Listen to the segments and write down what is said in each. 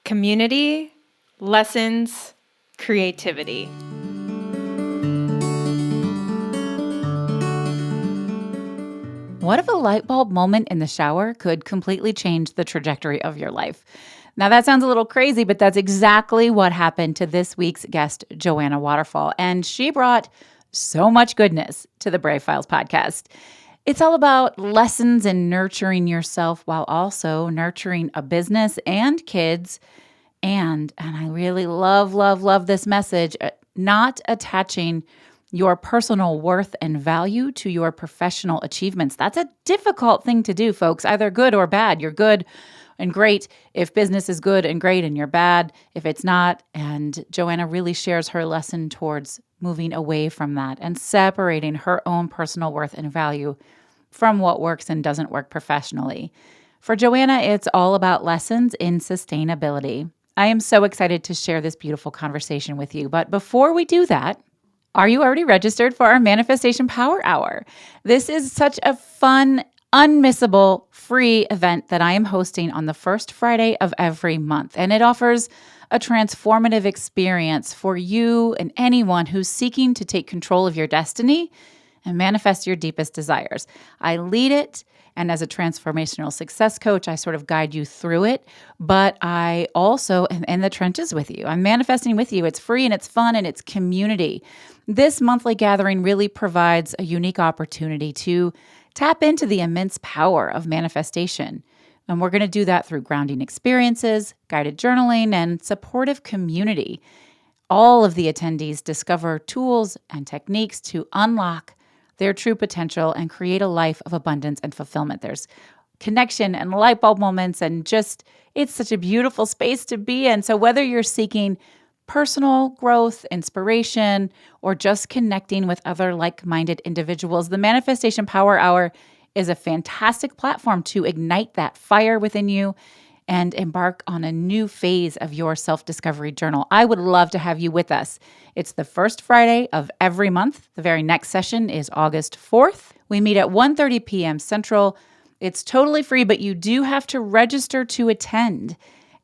Community, lessons, creativity. What if a light bulb moment in the shower could completely change the trajectory of your life? Now, that sounds a little crazy, but that's exactly what happened to this week's guest, Joanna Waterfall. And she brought so much goodness to the Brave Files podcast. It's all about lessons in nurturing yourself while also nurturing a business and kids. And I really love this message, not attaching your personal worth and value to your professional achievements. That's a difficult thing to do, folks, either good or bad. You're good and great if business is good and great, and you're bad if it's not. And Joanna really shares her lesson towards moving away from that and separating her own personal worth and value from what works and doesn't work professionally. For Joanna, it's all about lessons in sustainability. I am so excited to share this beautiful conversation with you. But before we do that, are you already registered for our Manifestation Power Hour? This is such a fun, unmissable, free event that I am hosting on the first Friday of every month. And it offers a transformative experience for you and anyone who's seeking to take control of your destiny and manifest your deepest desires. I lead it, and as a transformational success coach, I sort of guide you through it, but I also am in the trenches with you. I'm manifesting with you. It's free and it's fun and it's community. This monthly gathering really provides a unique opportunity to tap into the immense power of manifestation. And we're going to do that through grounding experiences, guided journaling, and supportive community. All of the attendees discover tools and techniques to unlock their true potential and create a life of abundance and fulfillment. There's connection and light bulb moments, and just, it's such a beautiful space to be in. So whether you're seeking personal growth, inspiration, or just connecting with other like-minded individuals, the Manifestation Power Hour is a fantastic platform to ignite that fire within you and embark on a new phase of your self-discovery journal. I would love to have you with us. It's the first Friday of every month. The very next session is August 4th. We meet at 1:30 p.m. Central. It's totally free, but you do have to register to attend.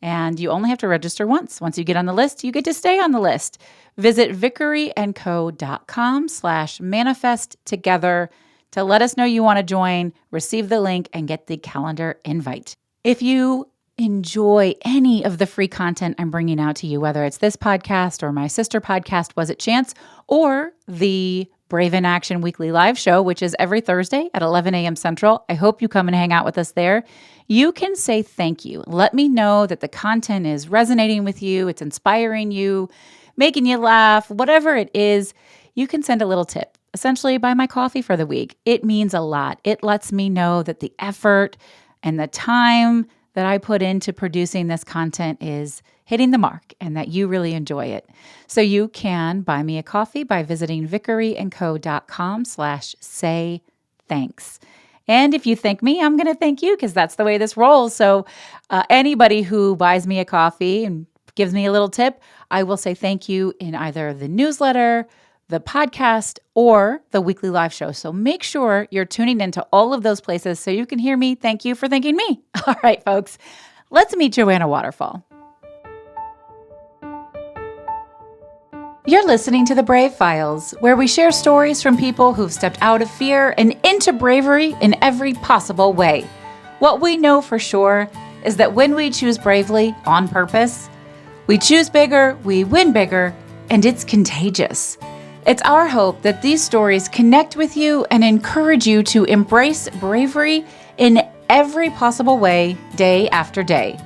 And you only have to register once. Once you get on the list, you get to stay on the list. Visit vickeryandco.com/manifest together to let us know you want to join, receive the link, and get the calendar invite. If you enjoy any of the free content I'm bringing out to you, whether it's this podcast or my sister podcast, Was It Chance, or the Brave in Action weekly live show, which is every Thursday at 11 a.m. Central. I hope you come and hang out with us there. You can say thank you. Let me know that the content is resonating with you, it's inspiring you, making you laugh, whatever it is. You can send a little tip. Essentially, buy my coffee for the week. It means a lot. It lets me know that the effort and the time that I put into producing this content is hitting the mark and that you really enjoy it. So you can buy me a coffee by visiting vickeryandco.com/say thanks. And if you thank me, I'm going to thank you because that's the way this rolls. So anybody who buys me a coffee and gives me a little tip, I will say thank you in either the newsletter, the podcast, or the weekly live show. So make sure you're tuning into all of those places so you can hear me thank you for thanking me. All right, folks, let's meet Joanna Waterfall. You're listening to The Brave Files, where we share stories from people who've stepped out of fear and into bravery in every possible way. What we know for sure is that when we choose bravely on purpose, we choose bigger, we win bigger, and it's contagious. It's our hope that these stories connect with you and encourage you to embrace bravery in every possible way, day after day.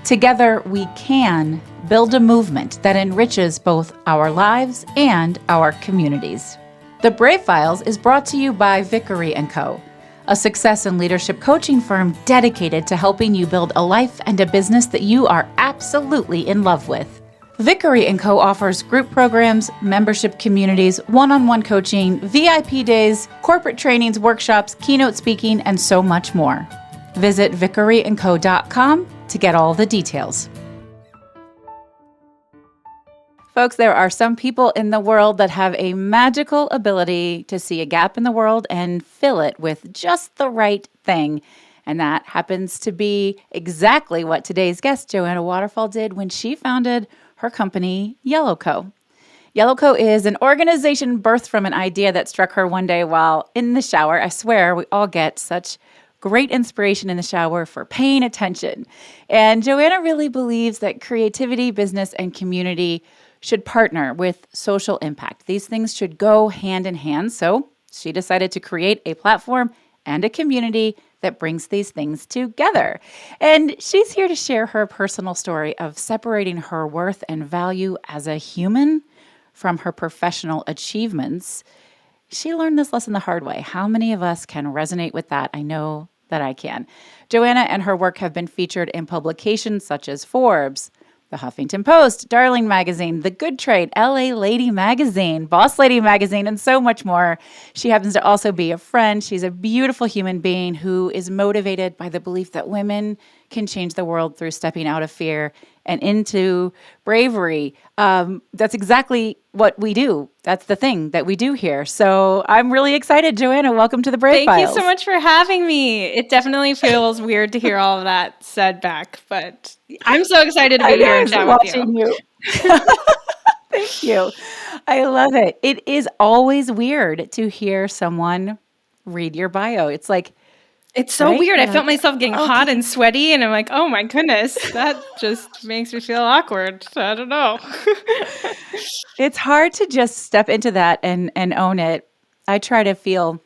Together, we can build a movement that enriches both our lives and our communities. The Brave Files is brought to you by Vickery & Co., a success and leadership coaching firm dedicated to helping you build a life and a business that you are absolutely in love with. Vickery & Co. offers group programs, membership communities, one-on-one coaching, VIP days, corporate trainings, workshops, keynote speaking, and so much more. Visit vickeryandco.com to get all the details. Folks, there are some people in the world that have a magical ability to see a gap in the world and fill it with just the right thing. And that happens to be exactly what today's guest, Joanna Waterfall, did when she founded her company, Yellow Co. Yellow Co is an organization birthed from an idea that struck her one day while in the shower. I swear, we all get such great inspiration in the shower for paying attention. And Joanna really believes that creativity, business, and community should partner with social impact. These things should go hand in hand. So she decided to create a platform and a community that brings these things together. And she's here to share her personal story of separating her worth and value as a human from her professional achievements. She learned this lesson the hard way. How many of us can resonate with that? I know that I can. Joanna and her work have been featured in publications such as Forbes, the Huffington Post, Darling Magazine, The Good Trade, LA Lady Magazine, Bossladies Magazine, and so much more. She happens to also be a friend. She's a beautiful human being who is motivated by the belief that women can change the world through stepping out of fear and into bravery. That's exactly what we do. That's the thing that we do here. So I'm really excited. Joanna, welcome to the Brave Thank Files. you so much for having me. It definitely feels weird to hear all of that said back, but I'm so excited to be here and chat with you. Thank you. I love it. It is always weird to hear someone read your bio. It's like, it's so right? weird. You're I felt like, myself getting hot and sweaty, and I'm like, oh my goodness, that just makes me feel awkward. I don't know. It's hard to just step into that and own it. I try to feel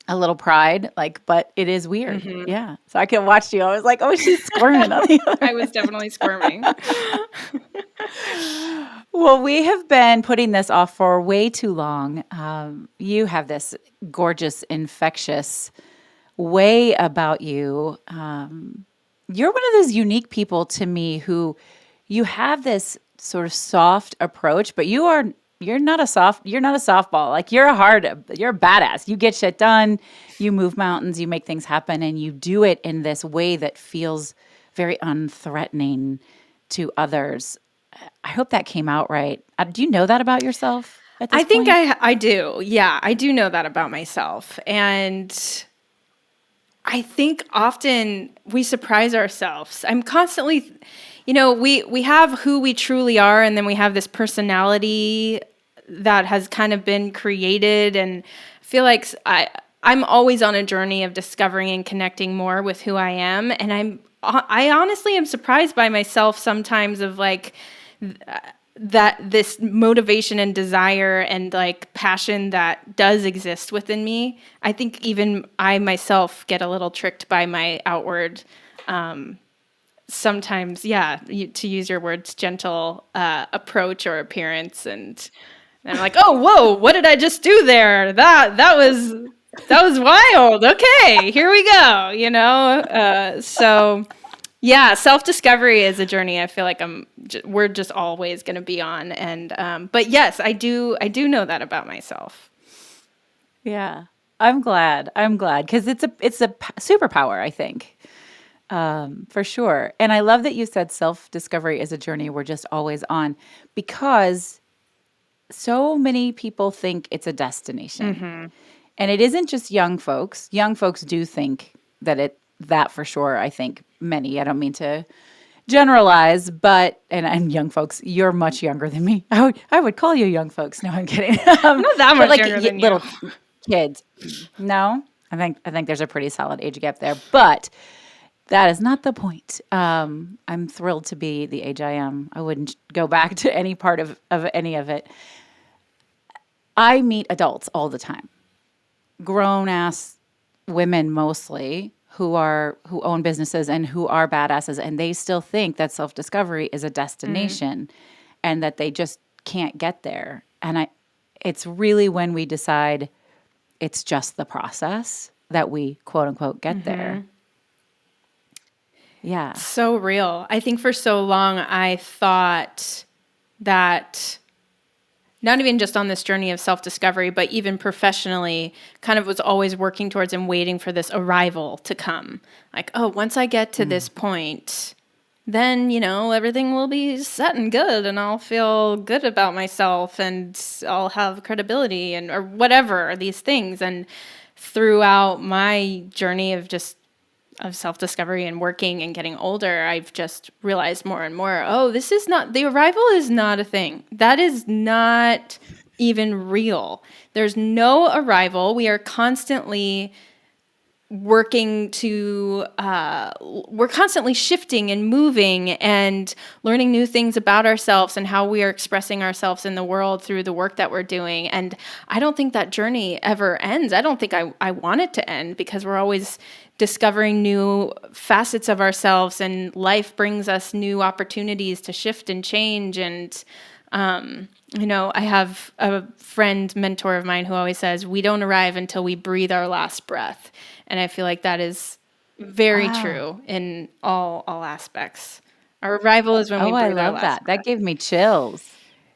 a little pride, but it is weird. Mm-hmm. Yeah. So I can watch you. I was like, oh, she's squirming on the other I was definitely squirming. Well, we have been putting this off for way too long. You have this gorgeous, infectious way about you. You're one of those unique people to me who you have this sort of soft approach, but you're not a softball. Like you're a badass. You get shit done, you move mountains, you make things happen, and you do it in this way that feels very unthreatening to others. I hope that came out right. Do you know that about yourself at this point? I I do. Yeah, I do know that about myself. And I think often we surprise ourselves. I'm constantly, we have who we truly are, and then we have this personality that has kind of been created. And I feel like I'm always on a journey of discovering and connecting more with who I am. And I honestly am surprised by myself sometimes of that this motivation and desire and passion that does exist within me. I think even I myself get a little tricked by my outward, sometimes, to use your words, gentle approach or appearance. And I'm like, oh, whoa, what did I just do there? That was wild. Okay, here we go, so... Yeah, self-discovery is a journey I feel like we're just always going to be on. And but yes, I do know that about myself. Yeah. I'm glad because it's a superpower, I think. For sure. And I love that you said self-discovery is a journey we're just always on, because so many people think it's a destination. Mm-hmm. And it isn't just young folks. Young folks do think that for sure. I think many, I don't mean to generalize, but, and young folks, you're much younger than me. I would call you young folks. No, I'm kidding. Not that much younger than little you. Kids. No, I think there's a pretty solid age gap there, but that is not the point. I'm thrilled to be the age I am. I wouldn't go back to any part of any of it. I meet adults all the time, grown ass women mostly, who own businesses and who are badasses, and they still think that self-discovery is a destination and that they just can't get there. And it's really when we decide it's just the process that we quote unquote get there. Yeah. So real. I think for so long I thought that not even just on this journey of self-discovery, but even professionally, kind of was always working towards and waiting for this arrival to come. Like, oh, once I get to this point, then, everything will be set and good, and I'll feel good about myself, and I'll have credibility, or whatever, these things. And throughout my journey of just self-discovery and working and getting older, I've just realized more and more, oh, this is not, the arrival is not a thing. That is not even real. There's no arrival. We are constantly working to we're constantly shifting and moving and learning new things about ourselves and how we are expressing ourselves in the world through the work that we're doing. And I don't think that journey ever ends. I don't think I want it to end, because we're always discovering new facets of ourselves, and life brings us new opportunities to shift and change. And I have a friend, mentor of mine, who always says, we don't arrive until we breathe our last breath. And I feel like that is very true in all aspects. Our arrival is when we Oh, I breathe our love last that. That breath. gave me chills.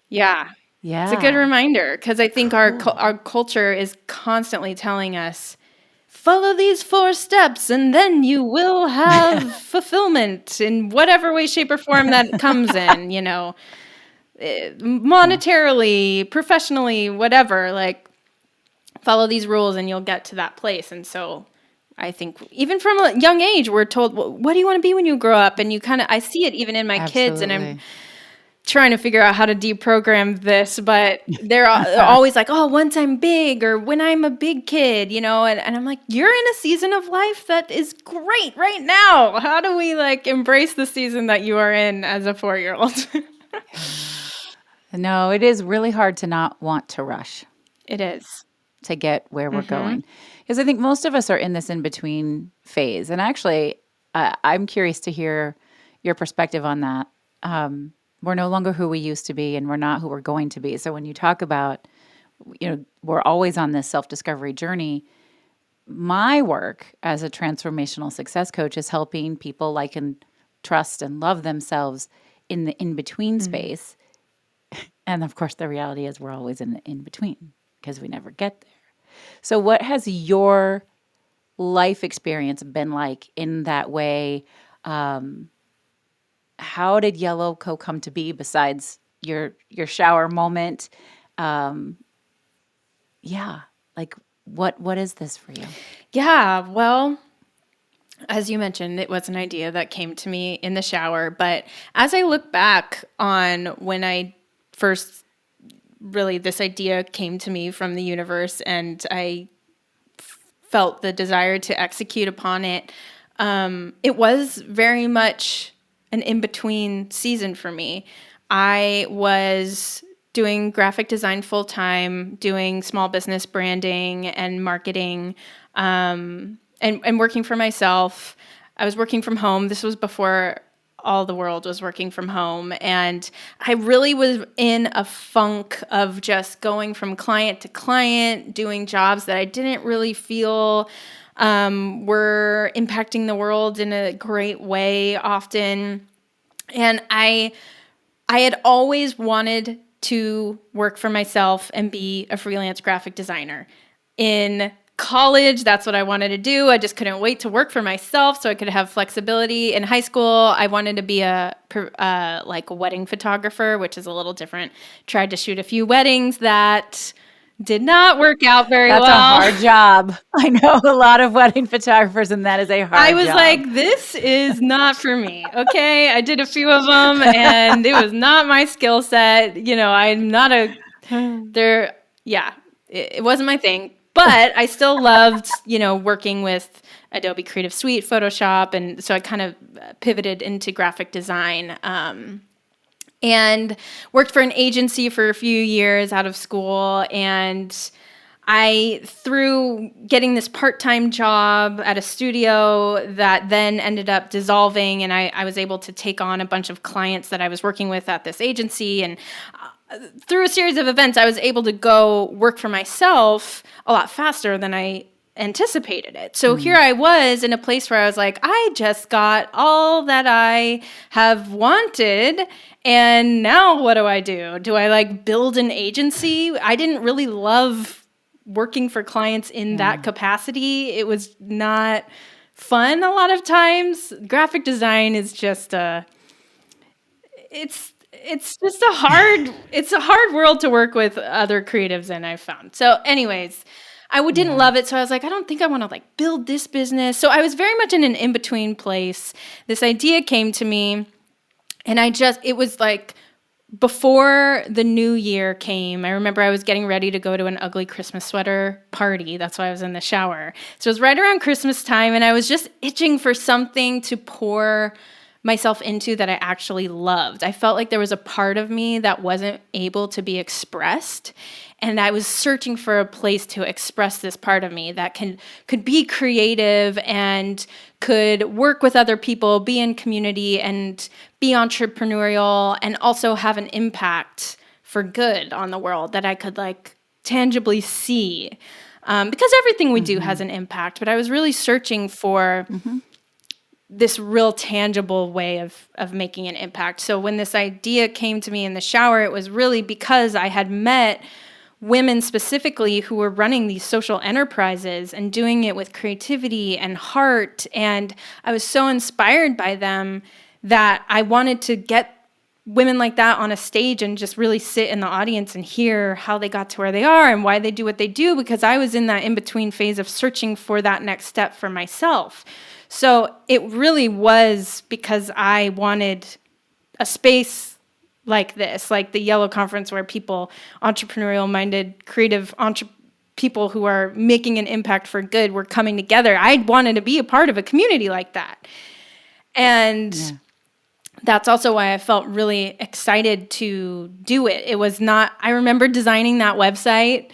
Yeah. It's a good Yeah. reminder, because I think our culture is constantly telling us, follow these 4 steps and then you will have fulfillment in whatever way, shape, or form that comes in, Yeah. monetarily, professionally, whatever. Like, follow these rules and you'll get to that place. And so I think even from a young age, we're told, what do you want to be when you grow up? And I see it even in my kids, and I'm Absolutely. trying to figure out how to deprogram this, but they're always like, oh, once I'm big, or when I'm a big kid, and I'm like, you're in a season of life that is great right now. How do we embrace the season that you are in as a 4-year-old? No, it is really hard to not want to rush It is. to get where we're going. Because I think most of us are in this in between phase. And actually, I'm curious to hear your perspective on that. We're no longer who we used to be, and we're not who we're going to be. So when you talk about, we're always on this self discovery journey. My work as a transformational success coach is helping people like and trust and love themselves in the in between space. And of course, the reality is we're always in the in between because we never get there. So, what has your life experience been like in that way? How did Yellow Co come to be besides your shower moment? Yeah, like what is this for you? Yeah, well, as you mentioned, it was an idea that came to me in the shower. But as I look back on when I first really, this idea came to me from the universe, and I felt the desire to execute upon it, it was very much an in-between season for me. I was doing graphic design full time, doing small business branding and marketing, and working for myself. I was working from home. This was before all the world was working from home. And I really was in a funk of just going from client to client, doing jobs that I didn't really feel were impacting the world in a great way often. And I had always wanted to work for myself and be a freelance graphic designer. In college, that's what I wanted to do. I just couldn't wait to work for myself so I could have flexibility. In high school, I wanted to be a wedding photographer, which is a little different. Tried to shoot a few weddings that did not work out very That's a well. hard job. I know a lot of wedding photographers, and that is a I hard was job. like, this is not for me. Okay. I did a few of them and it was not my skill set. I'm not it wasn't my thing. But I still loved, working with Adobe Creative Suite, Photoshop. And so I kind of pivoted into graphic design. And worked for an agency for a few years out of school. And through getting this part-time job at a studio that then ended up dissolving, and I was able to take on a bunch of clients that I was working with at this agency. And through a series of events, I was able to go work for myself a lot faster than I anticipated it. So here I was in a place where I was like, I just got all that I have wanted. And now what do I do? Do I build an agency? I didn't really love working for clients in that capacity. It was not fun a lot of times. Graphic design is just it's just a hard world to work with other creatives in, I've found. So anyways, didn't love it. So I was like, I don't think I want to like build this business. So I was very much in an in-between place. This idea came to me, and it was like before the new year came. I remember I was getting ready to go to an ugly Christmas sweater party. That's why I was in the shower. So it was right around Christmas time, and I was just itching for something to pour myself into that I actually loved. I felt like there was a part of me that wasn't able to be expressed, and I was searching for a place to express this part of me that could be creative and could work with other people, be in community, and be entrepreneurial, and also have an impact for good on the world that I could like tangibly see. Because everything we do has an impact, but I was really searching for this real tangible way of making an impact. So when this idea came to me in the shower, it was really because I had met women specifically who were running these social enterprises and doing it with creativity and heart. And I was so inspired by them that I wanted to get women like that on a stage and just really sit in the audience and hear how they got to where they are and why they do what they do, because I was in that in-between phase of searching for that next step for myself. So it really was because I wanted a space like this, like the Yellow Conference, where people, entrepreneurial-minded, creative people who are making an impact for good, were coming together. I wanted to be a part of a community like that. And that's also why I felt really excited to do it. It was not, I remember designing that website,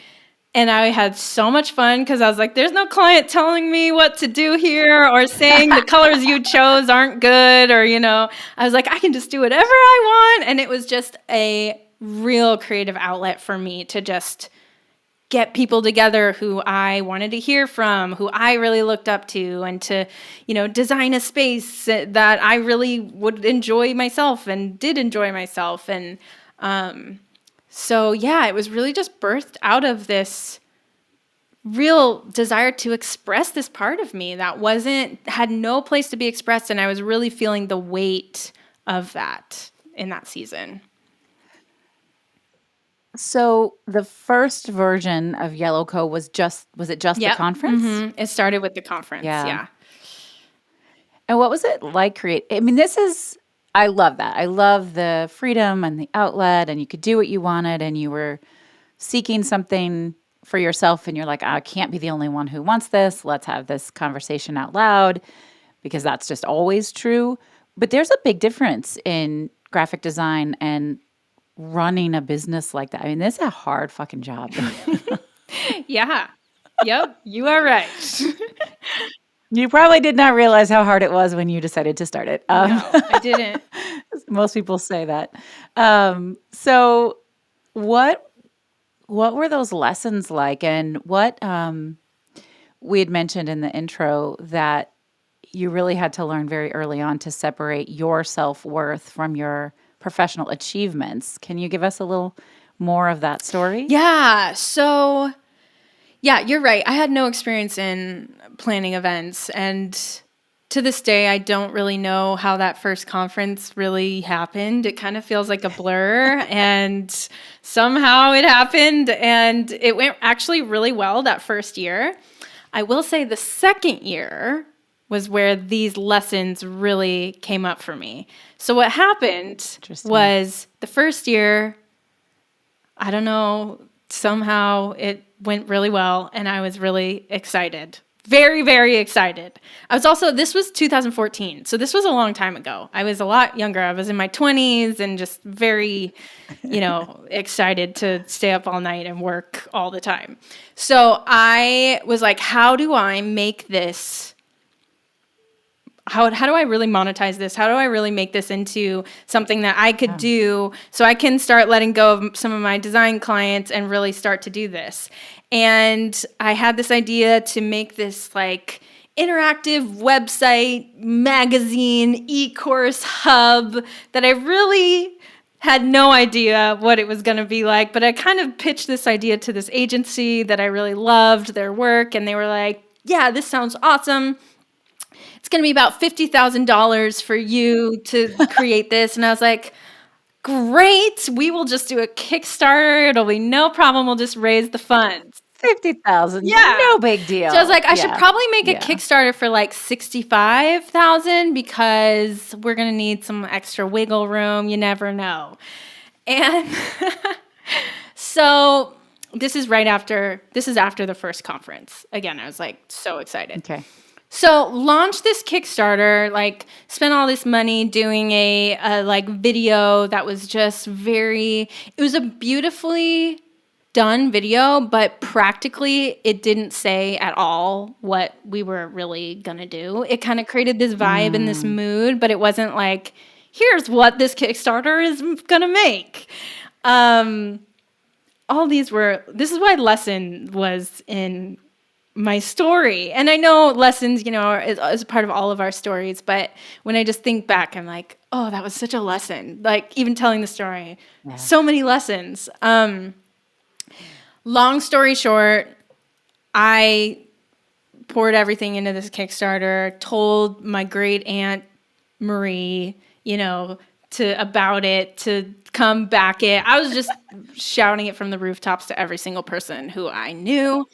and I had so much fun because I was like, there's no client telling me what to do here or saying the colors you chose aren't good, or, I was like, I can just do whatever I want. And it was just a real creative outlet for me to just get people together who I wanted to hear from, who I really looked up to, and to, design a space that I really would enjoy myself and did enjoy myself. And so, it was really just birthed out of this real desire to express this part of me that had no place to be expressed. And I was really feeling the weight of that in that season. So the first version of Yellow Co. was it just the conference? Mm-hmm. It started with the conference. Yeah. And what was it like I love that. I love the freedom and the outlet, and you could do what you wanted, and you were seeking something for yourself, and you're like, I can't be the only one who wants this. Let's have this conversation out loud, because that's just always true. But there's a big difference in graphic design and running a business like that. I mean, this is a hard fucking job. Yeah. Yep. You are right. You probably did not realize how hard it was when you decided to start it. No, I didn't. Most people say that. So what were those lessons like? And what we had mentioned in the intro that you really had to learn very early on to separate your self-worth from your professional achievements. Can you give us a little more of that story? Yeah. So, you're right. I had no experience in planning events. And to this day, I don't really know how that first conference really happened. It kind of feels like a blur. And somehow it happened. And it went actually really well that first year. I will say the second year was where these lessons really came up for me. So what happened was the first year, I don't know, somehow it went really well, and I was really excited. Very, very excited. This was 2014, so this was a long time ago. I was a lot younger. I was in my 20s and just very, excited to stay up all night and work all the time. So I was like, how do I make this... How do I really monetize this? How do I really make this into something that I could do so I can start letting go of some of my design clients and really start to do this? And I had this idea to make this like interactive website, magazine, e-course hub that I really had no idea what it was going to be like. But I kind of pitched this idea to this agency that I really loved their work. And they were like, yeah, this sounds awesome. It's going to be about $50,000 for you to create this. And I was like, great. We will just do a Kickstarter. It'll be no problem. We'll just raise the funds. 50,000, Yeah. no big deal. So I was like, I should Yeah. probably make a Yeah. Kickstarter for like 65,000 because we're going to need some extra wiggle room. You never know. And so this is after the first conference. Again, I was like so excited. Okay. So launched this Kickstarter, like spent all this money doing a like video that was just it was a beautifully done video, but practically it didn't say at all what we were really gonna do. It kind of created this vibe and this mood, but it wasn't like, here's what this Kickstarter is gonna make. This is why lesson was in my story. And I know lessons, is part of all of our stories. But when I just think back, I'm like, oh, that was such a lesson. Like even telling the story, so many lessons. Long story short, I poured everything into this Kickstarter, told my great aunt Marie, about it, to come back it. I was just shouting it from the rooftops to every single person who I knew.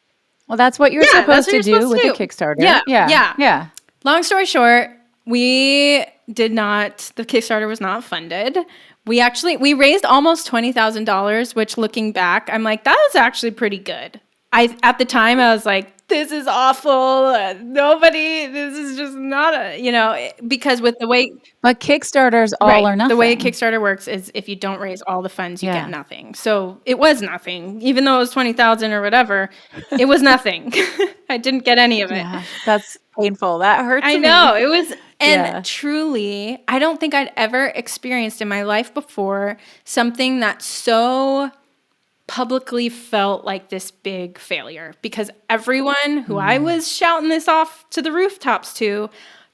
Well, that's what you're supposed to do with a Kickstarter. Yeah. Long story short, the Kickstarter was not funded. We raised almost $20,000, which looking back, I'm like, that was actually pretty good. At the time, I was like, this is awful. This is just not because with the way. But Kickstarter's all or nothing. The way a Kickstarter works is if you don't raise all the funds, you get nothing. So it was nothing. Even though it was 20,000 or whatever, it was nothing. I didn't get any of it. Yeah, that's painful. That hurts me. I know. It was, and truly, I don't think I'd ever experienced in my life before something that so publicly felt like this big failure, because everyone who I was shouting this off to the rooftops to,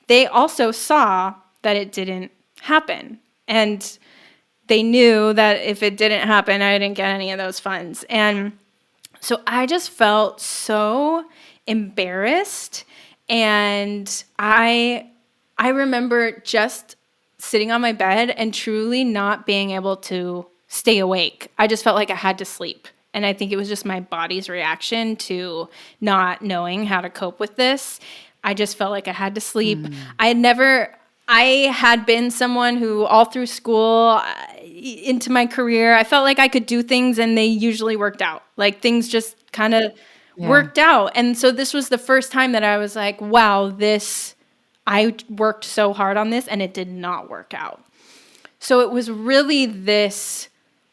they also saw that it didn't happen. And they knew that if it didn't happen, I didn't get any of those funds. And so I just felt so embarrassed. And I remember just sitting on my bed and truly not being able to stay awake. I just felt like I had to sleep. And I think it was just my body's reaction to not knowing how to cope with this. I just felt like I had to sleep. I had been someone who all through school, into my career, I felt like I could do things and they usually worked out. Like things just kind of worked out. And so this was the first time that I was like, wow, I worked so hard on this and it did not work out. So it was really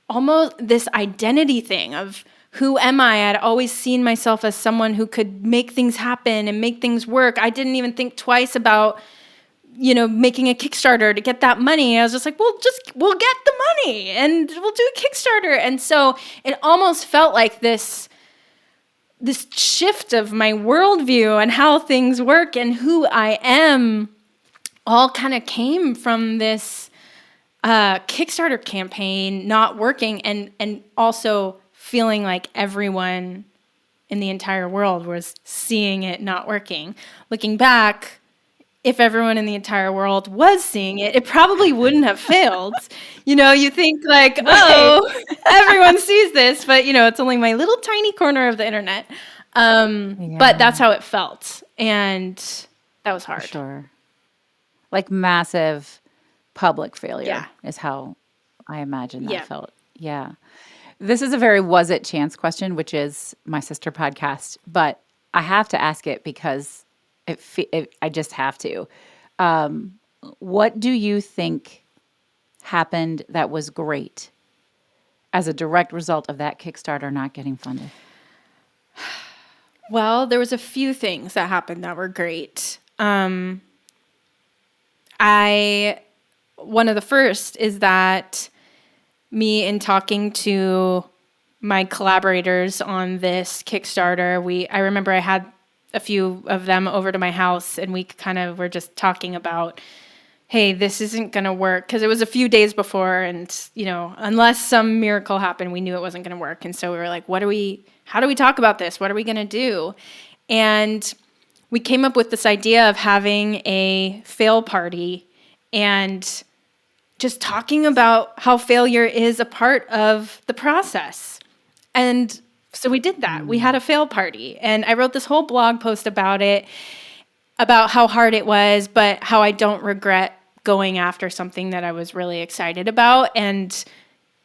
almost this identity thing of who am I? I'd always seen myself as someone who could make things happen and make things work. I didn't even think twice about, making a Kickstarter to get that money. I was just like, we'll get the money and we'll do a Kickstarter. And so it almost felt like this shift of my worldview and how things work and who I am all kind of came from this Kickstarter campaign not working, and also feeling like everyone in the entire world was seeing it not working. Looking back, if everyone in the entire world was seeing it, it probably wouldn't have failed. You think like, oh, everyone sees this, but it's only my little tiny corner of the internet. But that's how it felt, and that was hard. Sure. Like massive public failure is how I imagine that felt. Yeah. This is a very was it chance question, which is my sister podcast, but I have to ask it because I just have to. What do you think happened that was great as a direct result of that Kickstarter not getting funded? Well, there was a few things that happened that were great. One of the first is that me, in talking to my collaborators on this Kickstarter, I remember I had a few of them over to my house and we kind of were just talking about, hey, this isn't going to work, because it was a few days before, and unless some miracle happened, we knew it wasn't going to work. And so we were like, how do we talk about this? What are we going to do? And we came up with this idea of having a fail party and just talking about how failure is a part of the process. And So we did that. We had a fail party, and I wrote this whole blog post about it, about how hard it was, but how I don't regret going after something that I was really excited about. And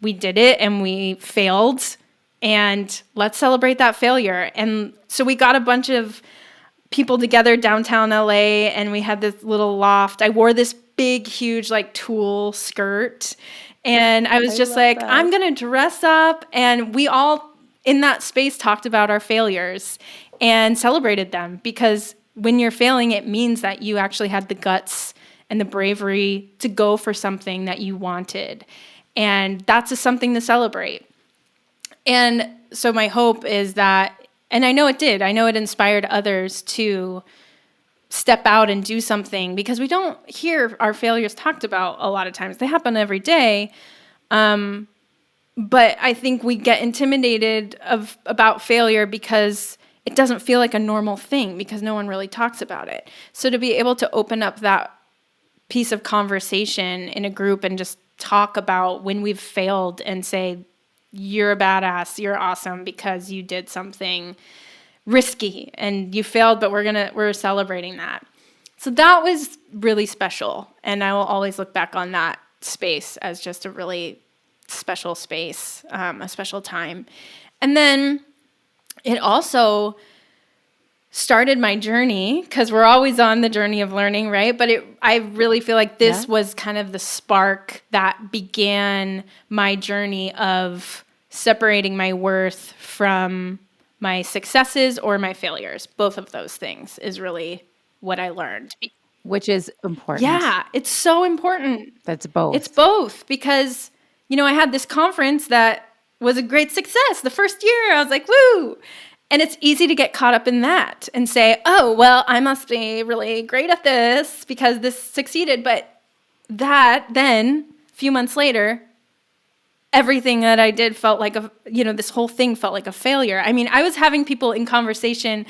we did it, and we failed, and let's celebrate that failure. And so we got a bunch of people together downtown LA, and we had this little loft. I wore this big, huge, like tulle skirt. And I was just like, I'm going to dress up. And we all in that space talked about our failures and celebrated them, because when you're failing, it means that you actually had the guts and the bravery to go for something that you wanted. And that's something to celebrate. And so my hope is that, and I know it did, I know it inspired others to step out and do something, because we don't hear our failures talked about a lot of times. They happen every day. But I think we get intimidated about failure because it doesn't feel like a normal thing, because no one really talks about it. So to be able to open up that piece of conversation in a group and just talk about when we've failed and say, you're a badass, you're awesome because you did something risky and you failed, but we're celebrating that. So that was really special. And I will always look back on that space as just a really special space, a special time. And then it also started my journey, because we're always on the journey of learning, right? But I really feel like this was kind of the spark that began my journey of separating my worth from my successes or my failures. Both of those things is really what I learned. Which is important. Yeah, it's so important. That's both. It's both, because, I had this conference that was a great success. The first year, I was like, woo! And it's easy to get caught up in that and say, oh, well, I must be really great at this because this succeeded. But that then, a few months later, everything that I did felt like this whole thing felt like a failure. I mean, I was having people in conversation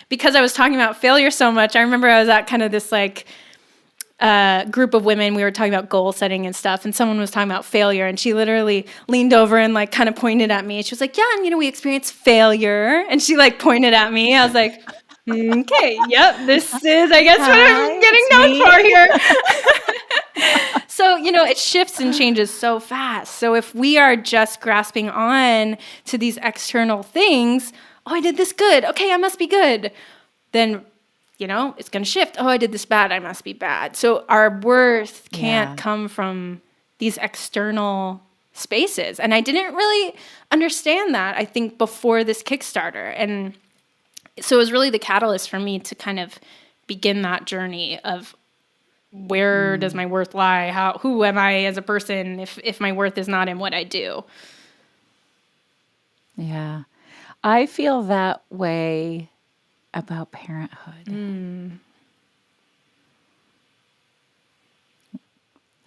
because I was talking about failure so much. I remember I was at kind of this group of women. We were talking about goal setting and stuff, and someone was talking about failure, and she literally leaned over and kind of pointed at me. She was like, yeah, and we experience failure. And she pointed at me. I was like, okay, yep, this is, I guess, what I'm getting known for here. So, it shifts and changes so fast. So if we are just grasping on to these external things, oh, I did this good. Okay, I must be good. Then, it's going to shift. Oh, I did this bad. I must be bad. So our worth can't come from these external spaces. And I didn't really understand that, I think, before this Kickstarter. And so it was really the catalyst for me to kind of begin that journey of, where does my worth lie? Who am I as a person if my worth is not in what I do? Yeah. I feel that way about parenthood.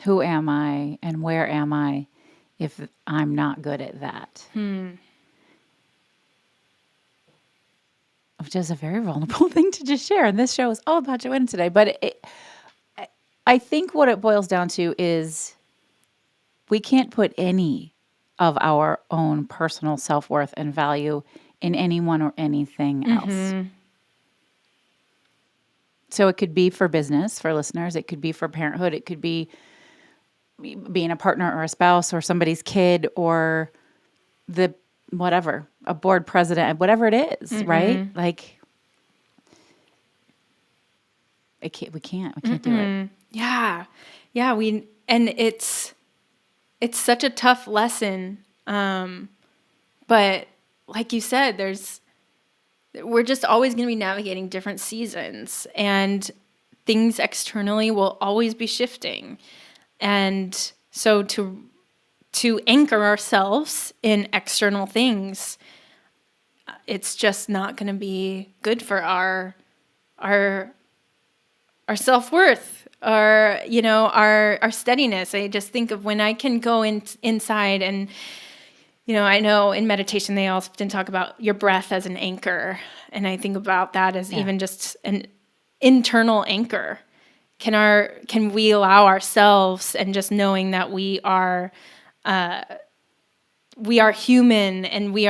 Who am I and where am I if I'm not good at that? Which is a very vulnerable thing to just share. And this show is all about Joanna today. But I think what it boils down to is we can't put any of our own personal self-worth and value in anyone or anything else. So it could be for business, for listeners. It could be for parenthood. It could be being a partner or a spouse or somebody's kid or a board president, whatever it is, right? We can't do it. Yeah. And it's such a tough lesson. But like you said, we're just always going to be navigating different seasons, and things externally will always be shifting. And so to anchor ourselves in external things, it's just not going to be good for our self-worth, our steadiness. I just think of when I can go inside and, I know in meditation they often talk about your breath as an anchor. And I think about that as even just an internal anchor. Can we allow ourselves, and just knowing that we are human, and we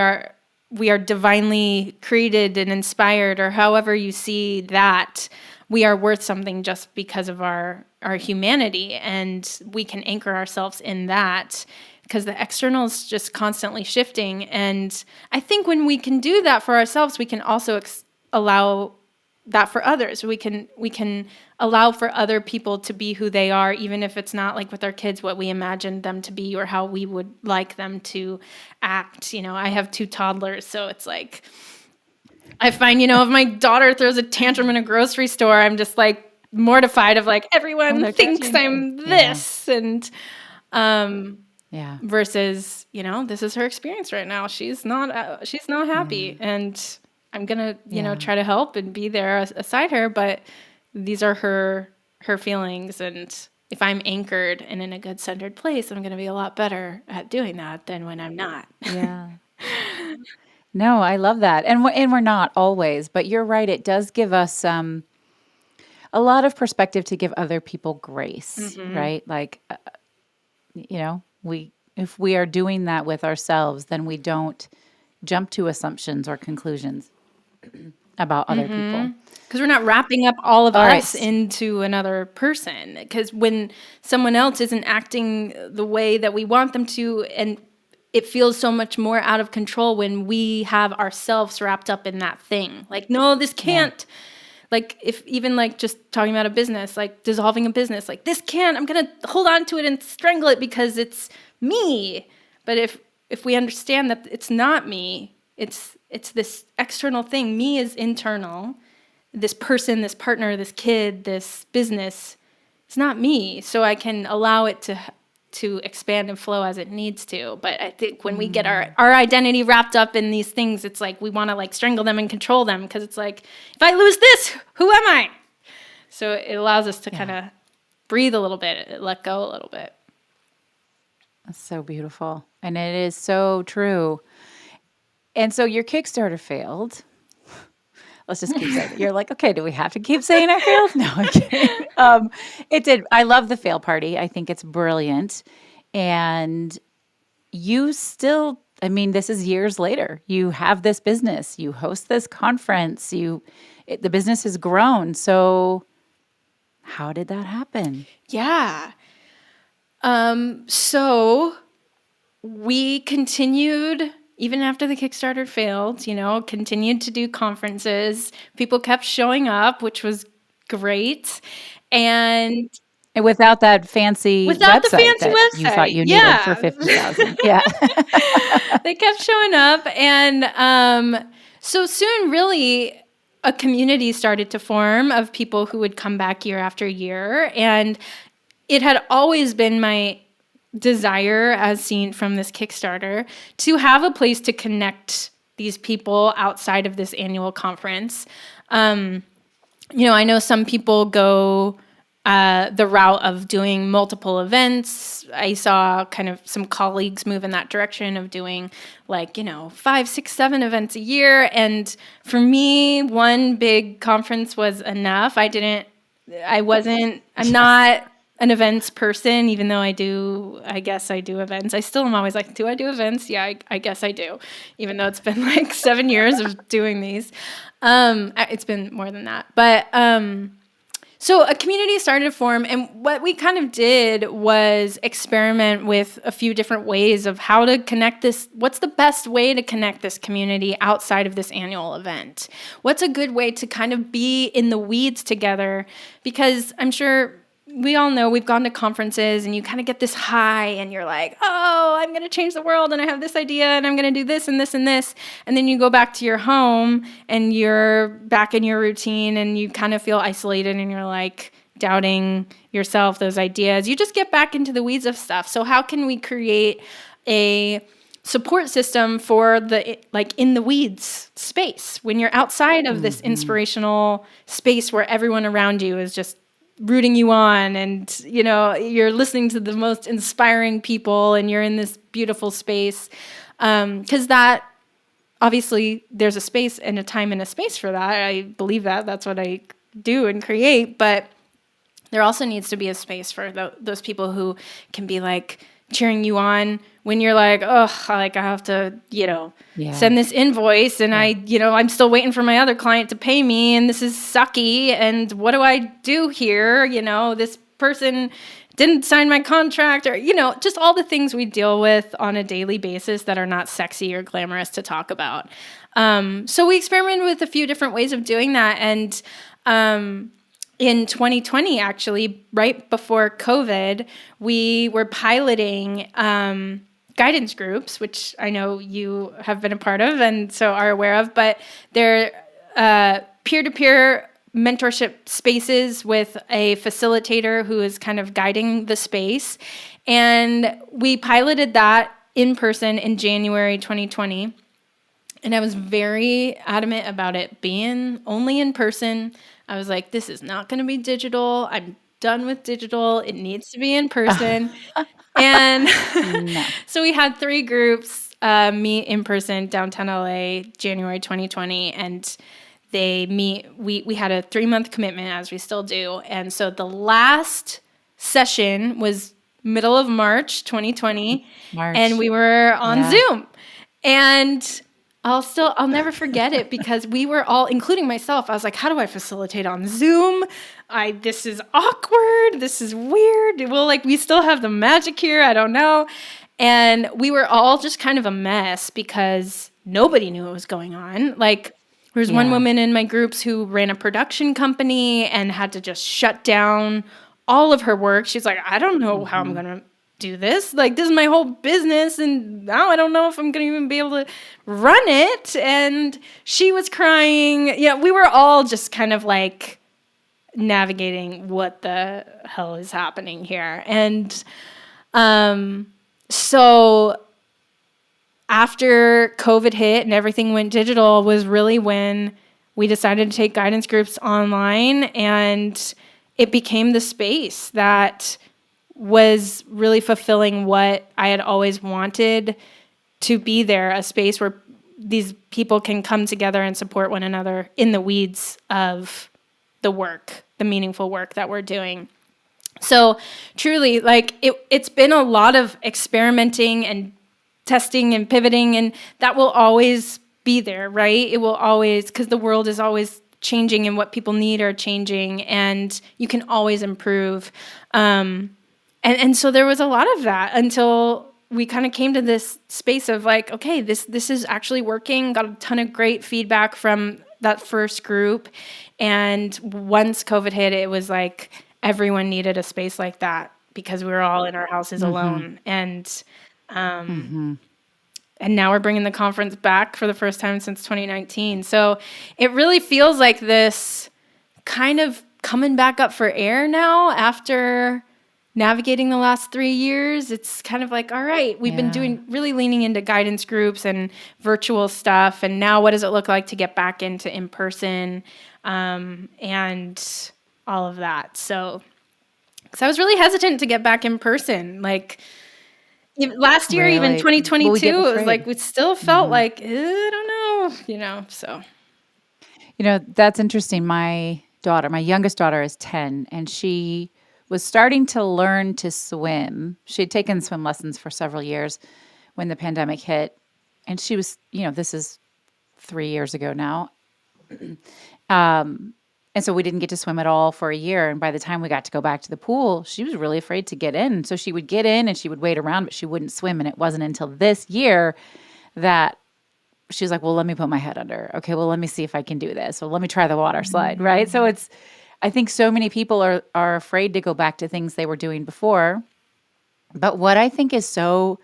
we are divinely created and inspired, or however you see that, we are worth something just because of our humanity, and we can anchor ourselves in that, because the external is just constantly shifting. And I think when we can do that for ourselves, we can also allow that for others. We can allow for other people to be who they are, even if it's not like with our kids what we imagined them to be or how we would like them to act. I have 2 toddlers, so it's like I find, if my daughter throws a tantrum in a grocery store, I'm just like mortified of like, everyone thinks I'm this. And versus, this is her experience right now. She's not happy. And I'm going to, try to help and be there aside her. But these are her feelings. And if I'm anchored and in a good centered place, I'm going to be a lot better at doing that than when I'm not. Yeah. No, I love that. And we're not always, but you're right. It does give us a lot of perspective to give other people grace, right? Like, if we are doing that with ourselves, then we don't jump to assumptions or conclusions about other people. Because we're not wrapping up all of us into another person. Because when someone else isn't acting the way that we want them to, and it feels so much more out of control when we have ourselves wrapped up in that thing. Like, no, this can't. Like, if even like just talking about a business, like dissolving a business, like this can't, I'm going to hold on to it and strangle it because it's me. But if we understand that it's not me, it's this external thing. Me is internal. This person, this partner, this kid, this business, it's not me. So I can allow it to expand and flow as it needs to. But I think when we get our identity wrapped up in these things, it's like we want to like strangle them and control them, because it's like, if I lose this, who am I? So it allows us to kind of breathe a little bit, let go a little bit. That's so beautiful. And it is so true. And so your Kickstarter failed. Let's just keep saying it. You're like, okay, do we have to keep saying it failed? No, I'm kidding. It did. I love the fail party. I think it's brilliant. And you still, this is years later. You have this business. You host this conference. The business has grown. So how did that happen? Yeah. So we continued. Even after the Kickstarter failed, continued to do conferences. People kept showing up, which was great. And without that fancy website that you thought you needed for $50,000. Yeah. They kept showing up. And so soon, really, a community started to form of people who would come back year after year. And it had always been my desire, as seen from this Kickstarter, to have a place to connect these people outside of this annual conference. I know some people go the route of doing multiple events. I saw kind of some colleagues move in that direction of doing 5, 6, 7 events a year. And for me, one big conference was enough. I'm not an events person, even though I guess I do events. I still am always like, do I do events? Yeah, I guess I do, even though it's been like 7 years of doing these. It's been more than that. But so a community started to form, and what we kind of did was experiment with a few different ways of how to connect this. What's the best way to connect this community outside of this annual event? What's a good way to kind of be in the weeds together? Because I'm sure we all know, we've gone to conferences and you kind of get this high and you're like, oh, I'm going to change the world and I have this idea and I'm going to do this and this and this. And then you go back to your home and you're back in your routine and you kind of feel isolated and you're like doubting yourself, those ideas. You just get back into the weeds of stuff. So how can we create a support system for the in the weeds space when you're outside of this inspirational space where everyone around you is just rooting you on, and you're listening to the most inspiring people and you're in this beautiful space, because that obviously there's a space and a time and a space for that. I believe that's what I do and create, but there also needs to be a space for those people who can be like cheering you on when you're like, oh, like I have to, send this invoice and I'm still waiting for my other client to pay me and this is sucky. And what do I do here? This person didn't sign my contract or, just all the things we deal with on a daily basis that are not sexy or glamorous to talk about. So we experimented with a few different ways of doing that. And in 2020, actually, right before COVID, we were piloting guidance groups, which I know you have been a part of and so are aware of, but they're peer-to-peer mentorship spaces with a facilitator who is kind of guiding the space. And we piloted that in person in January 2020. And I was very adamant about it being only in person. I was like, this is not going to be digital. I'm done with digital. It needs to be in person. And so we had 3 groups meet in person downtown LA, January 2020. And they meet, we had a 3-month commitment, as we still do. And so the last session was middle of March 2020. And we were on Zoom. And I'll never forget it because we were all, including myself, I was like, how do I facilitate on Zoom? This is awkward. This is weird. Well, we still have the magic here. I don't know. And we were all just kind of a mess because nobody knew what was going on. There was one woman in my groups who ran a production company and had to just shut down all of her work. She's like, I don't know how I'm going to do this. This is my whole business. And now I don't know if I'm going to even be able to run it. And she was crying. Yeah, we were all just kind of navigating what the hell is happening here. And so after COVID hit and everything went digital was really when we decided to take guidance groups online, and it became the space that was really fulfilling what I had always wanted to be there, a space where these people can come together and support one another in the weeds of the work, the meaningful work that we're doing. So truly, it's been a lot of experimenting and testing and pivoting, and that will always be there, right? It will always, because the world is always changing and what people need are changing, and you can always improve. And so there was a lot of that until we kind of came to this space of okay, this is actually working. Got a ton of great feedback from that first group. And once COVID hit, it was everyone needed a space like that because we were all in our houses alone. And and now we're bringing the conference back for the first time since 2019. So it really feels like this kind of coming back up for air now after navigating the last 3 years. It's kind of all right, we've been really leaning into guidance groups and virtual stuff. And now what does it look like to get back into in-person and all of that. So, because I was really hesitant to get back in person. Last year, even 2022, it was we still felt I don't know, so. That's interesting. My youngest daughter is 10, and she was starting to learn to swim. She had taken swim lessons for several years when the pandemic hit. And she was, this is 3 years ago now. And so we didn't get to swim at all for a year. And by the time we got to go back to the pool, she was really afraid to get in. So she would get in and she would wait around, but she wouldn't swim. And it wasn't until this year that she was like, well, let me put my head under. Okay, well, let me see if I can do this. So let me try the water slide, right? So I think so many people are afraid to go back to things they were doing before. But what I think is so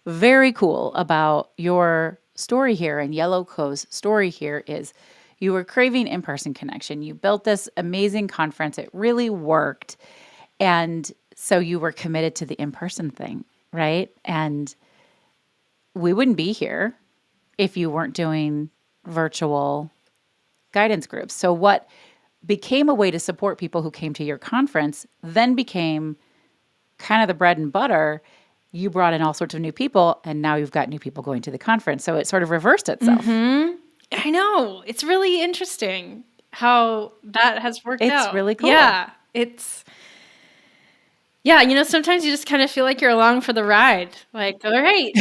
very cool about your story here and Yellow Co's story here is you were craving in-person connection. You built this amazing conference. It really worked. And so you were committed to the in-person thing, right? And we wouldn't be here if you weren't doing virtual guidance groups. So what became a way to support people who came to your conference then became kind of the bread and butter. You brought in all sorts of new people, and now you've got new people going to the conference. So it sort of reversed itself. Mm-hmm. I know. It's really interesting how that has worked out. It's really cool. Yeah. Yeah, sometimes you just kind of feel like you're along for the ride. Like, all right,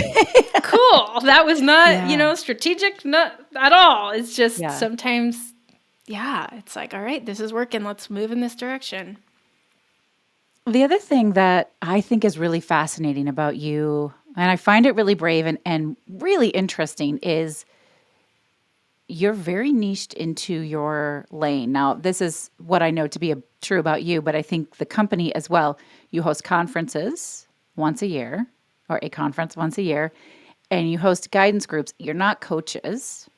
cool. That was not, Yeah. strategic, not at all. It's just Yeah. sometimes, yeah, it's like, all right, this is working. Let's move in this direction. The other thing that I think is really fascinating about you, and I find it really brave and really interesting, is you're very niched into your lane. Now, this is what I know to be true about you, but I think the company as well. You host conferences once a year, or a conference once a year, and you host guidance groups. You're not coaches,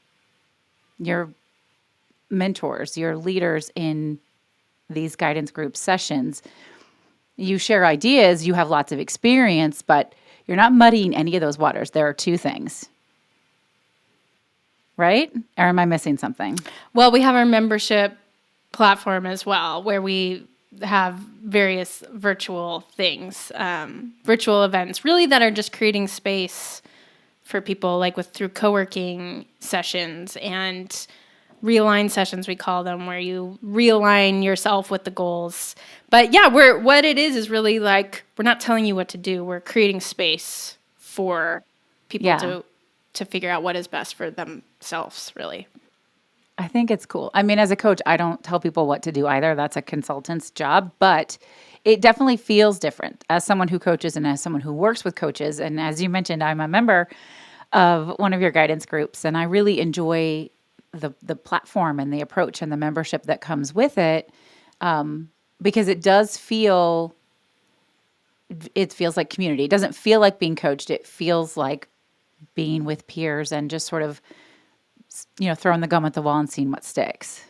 you're mentors, you're leaders in these guidance group sessions. You share ideas, you have lots of experience, but you're not muddying any of those waters. There are two things, right? Or am I missing something? Well, we have our membership platform as well, where we have various virtual things, virtual events, really that are just creating space for people, like through co-working sessions and realign sessions, we call them, where you realign yourself with the goals. But yeah, what it is really like, we're not telling you what to do. We're creating space for people Yeah. to figure out what is best for themselves, really. I think it's cool. I mean, as a coach, I don't tell people what to do either. That's a consultant's job, but it definitely feels different as someone who coaches and as someone who works with coaches. And as you mentioned, I'm a member of one of your guidance groups, and I really enjoy the platform and the approach and the membership that comes with it, because it feels like community. It doesn't feel like being coached. It feels like being with peers and just sort of throwing the gum at the wall and seeing what sticks.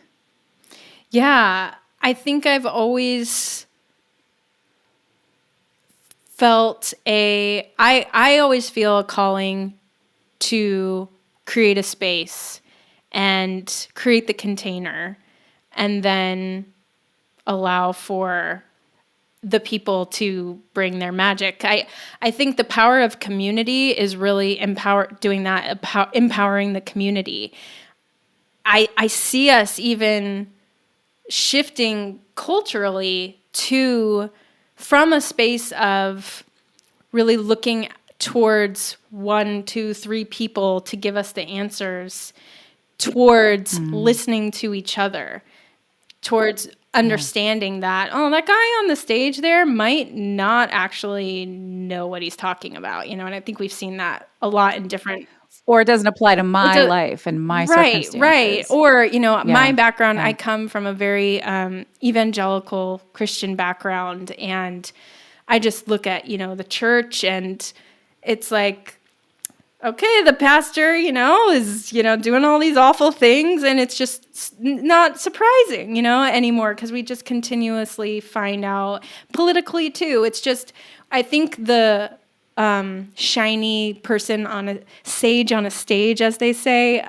Yeah, I think I've always felt I always feel a calling to create a space and create the container and then allow for the people to bring their magic. I think the power of community is really empowering the community. I see us even shifting culturally from a space of really looking towards 1, 2, 3 people to give us the answers, towards listening to each other, towards understanding that, that guy on the stage there might not actually know what he's talking about, and I think we've seen that a lot in different. Or it doesn't apply to It my does, life and my right. circumstances. Or, my Yeah. background, Yeah. I come from a very evangelical Christian background, and I just look at, the church, and it's like, okay, the pastor, is, doing all these awful things, and it's just not surprising, anymore, because we just continuously find out politically too. It's just, I think the shiny person on a sage on a stage, as they say,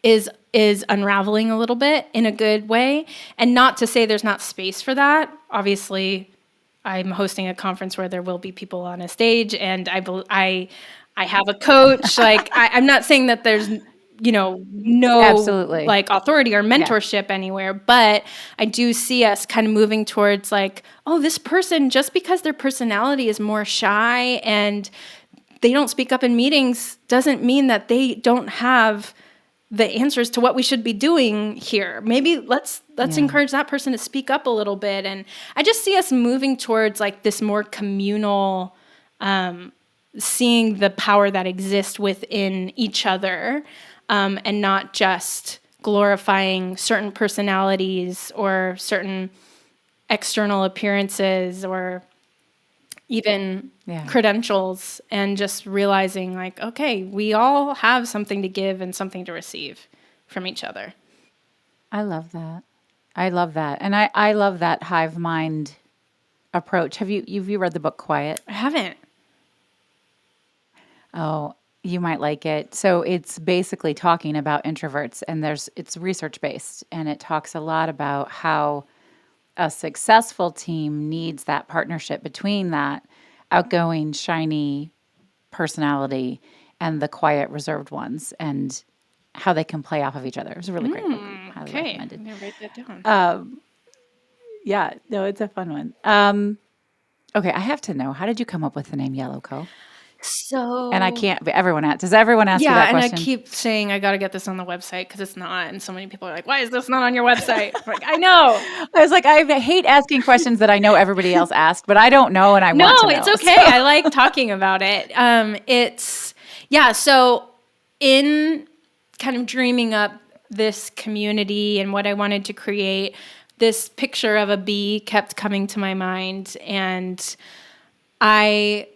is unraveling a little bit in a good way. And not to say there's not space for that. Obviously, I'm hosting a conference where there will be people on a stage, and I have a coach. Like, I'm not saying that there's no Absolutely. like authority or Yeah. mentorship anywhere, but I do see us kind of moving towards like, oh, this person, just because their personality is more shy and they don't speak up in meetings doesn't mean that they don't have the answers to what we should be doing here. Maybe let's encourage that person to speak up a little bit. And I just see us moving towards like this more communal, seeing the power that exists within each other, and not just glorifying certain personalities or certain external appearances or even credentials, and just realizing like, okay, we all have something to give and something to receive from each other. I love that. I love that. And I love that hive mind approach. Have you read the book Quiet? I haven't. Oh, you might like it. So it's basically talking about introverts, and it's research based, and it talks a lot about how a successful team needs that partnership between that outgoing, shiny personality and the quiet, reserved ones, and how they can play off of each other. It's a really great book. Highly Okay, recommended. I'm gonna write that down. Yeah, no, it's a fun one. Okay, I have to know. How did you come up with the name Yellow Co? And I So can't, but does everyone ask you yeah, that and I question? keep saying I got to get this on the website because it's not, and so many people are like, "Why is this not on your website?" I'm like, I know. I was like, I hate asking questions that I know everybody else asked, but I don't know and I No, want to it's know. okay. So, I like talking about it. It's yeah. So in kind of dreaming up this community and what I wanted to create, this picture of a bee kept coming to my mind, and I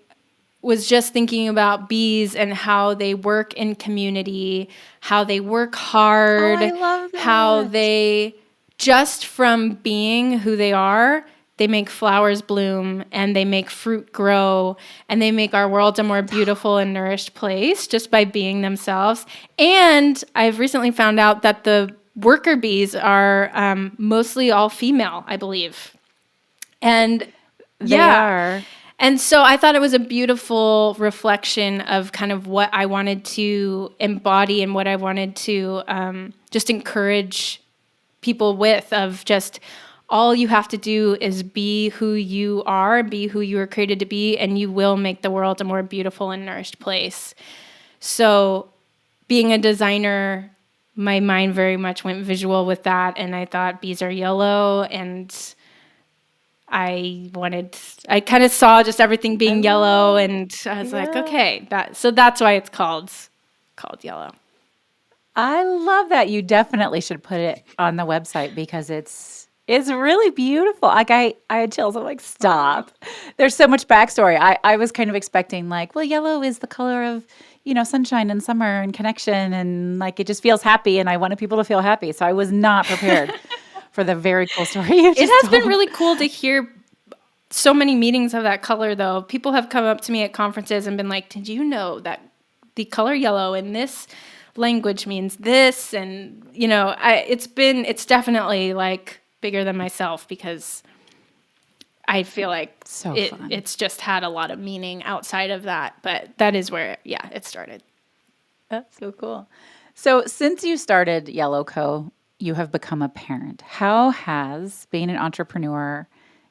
was just thinking about bees and how they work in community, how they work oh, I hard, love how that. they just from being who they are, they make flowers bloom and they make fruit grow and they make our world a more beautiful and nourished place just by being themselves. And I've recently found out that the worker bees are mostly all female, I believe. And They yeah. are. And so I thought it was a beautiful reflection of kind of what I wanted to embody and what I wanted to just encourage people with of just all you have to do is be who you are, be who you were created to be, and you will make the world a more beautiful and nourished place. So being a designer, my mind very much went visual with that. And I thought bees are yellow and I kind of saw just everything I being yellow, love, and I was like, yeah. okay, so that's why it's called yellow. I love that. You definitely should put it on the website because it's really beautiful. Like I had chills. I'm like, Aw. stop. There's so much backstory. I was kind of expecting like, well, yellow is the color of, sunshine and summer and connection and like it just feels happy and I wanted people to feel happy. So I was not prepared for the very cool story you It just has been told. really cool to hear so many meetings of that color, though. People have come up to me at conferences and been like, "Did you know that the color yellow in this language means this?" And it's definitely like bigger than myself because I feel like So fun. it's just had a lot of meaning outside of that. But that is where it started. That's so cool. So, since you started Yellow Co., you have become a parent. How has being an entrepreneur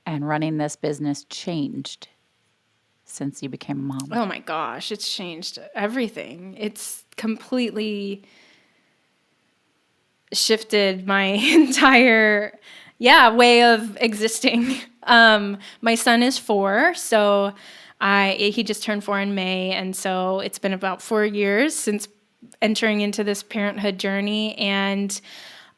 and running this business changed since you became a mom? Oh my gosh, it's changed everything. It's completely shifted my entire way of existing. My son is 4, so he just turned 4 in May, and so it's been about 4 years since entering into this parenthood journey, and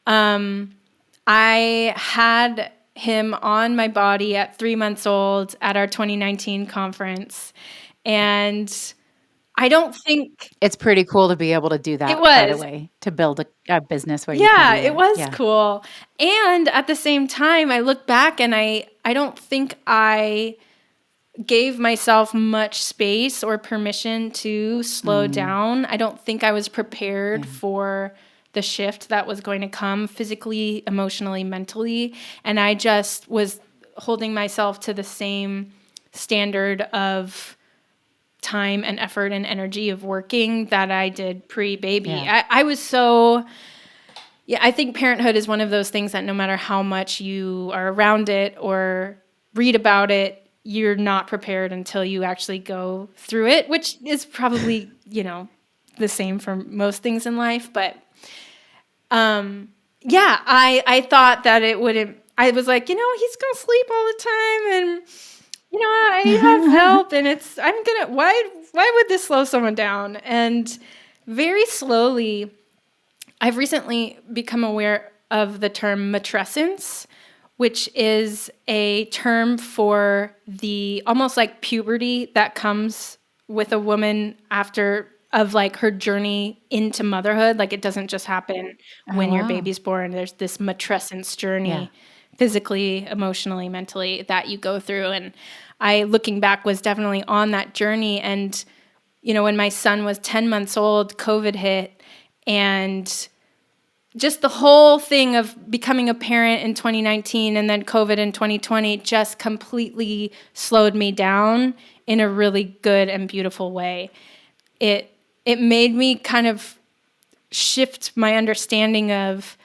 I had him on my body at 3 months old at our 2019 conference, and I don't think It's pretty cool to be able to do it that, by the was. way, to build a business where you can Yeah, do it that. was Yeah. cool. And at the same time, I look back and I don't think I gave myself much space or permission to slow Mm, down. I don't think I was prepared yeah. for the shift that was going to come physically, emotionally, mentally. And I just was holding myself to the same standard of time and effort and energy of working that I did pre-baby. Yeah. I was so yeah, I think parenthood is one of those things that no matter how much you are around it or read about it, you're not prepared until you actually go through it, which is probably, the same for most things in life. But I thought that it wouldn't, I was like, he's going to sleep all the time and, I have help and why would this slow someone down? And very slowly, I've recently become aware of the term matrescence, which is a term for the almost like puberty that comes with a woman after of like her journey into motherhood. Like it doesn't just happen Oh, when your wow. baby's born. There's this matrescence Yeah. journey, physically, emotionally, mentally, that you go through. And I, looking back, was definitely on that journey. And, when my son was 10 months old, COVID hit. And just the whole thing of becoming a parent in 2019 and then COVID in 2020 just completely slowed me down in a really good and beautiful way. It made me kind of shift my understanding of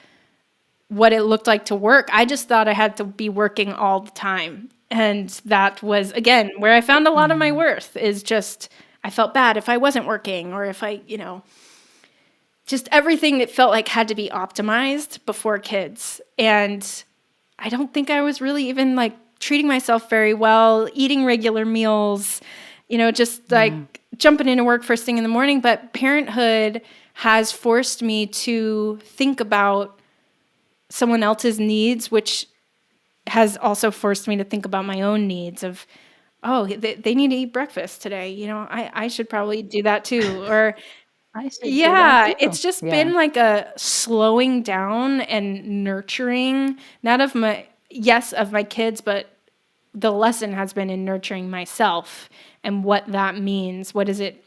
what it looked like to work. I just thought I had to be working all the time. And that was, again, where I found a lot of my worth is just, I felt bad if I wasn't working or if I, just everything that felt like had to be optimized before kids. And I don't think I was really even like treating myself very well, eating regular meals, just like jumping into work first thing in the morning. But parenthood has forced me to think about someone else's needs, which has also forced me to think about my own needs of, oh, they need to eat breakfast today. I should probably do that too. Or I should do that yeah, too. it's just Yeah. been like a slowing down and nurturing, not of of my kids, but the lesson has been in nurturing myself and what that means. What does it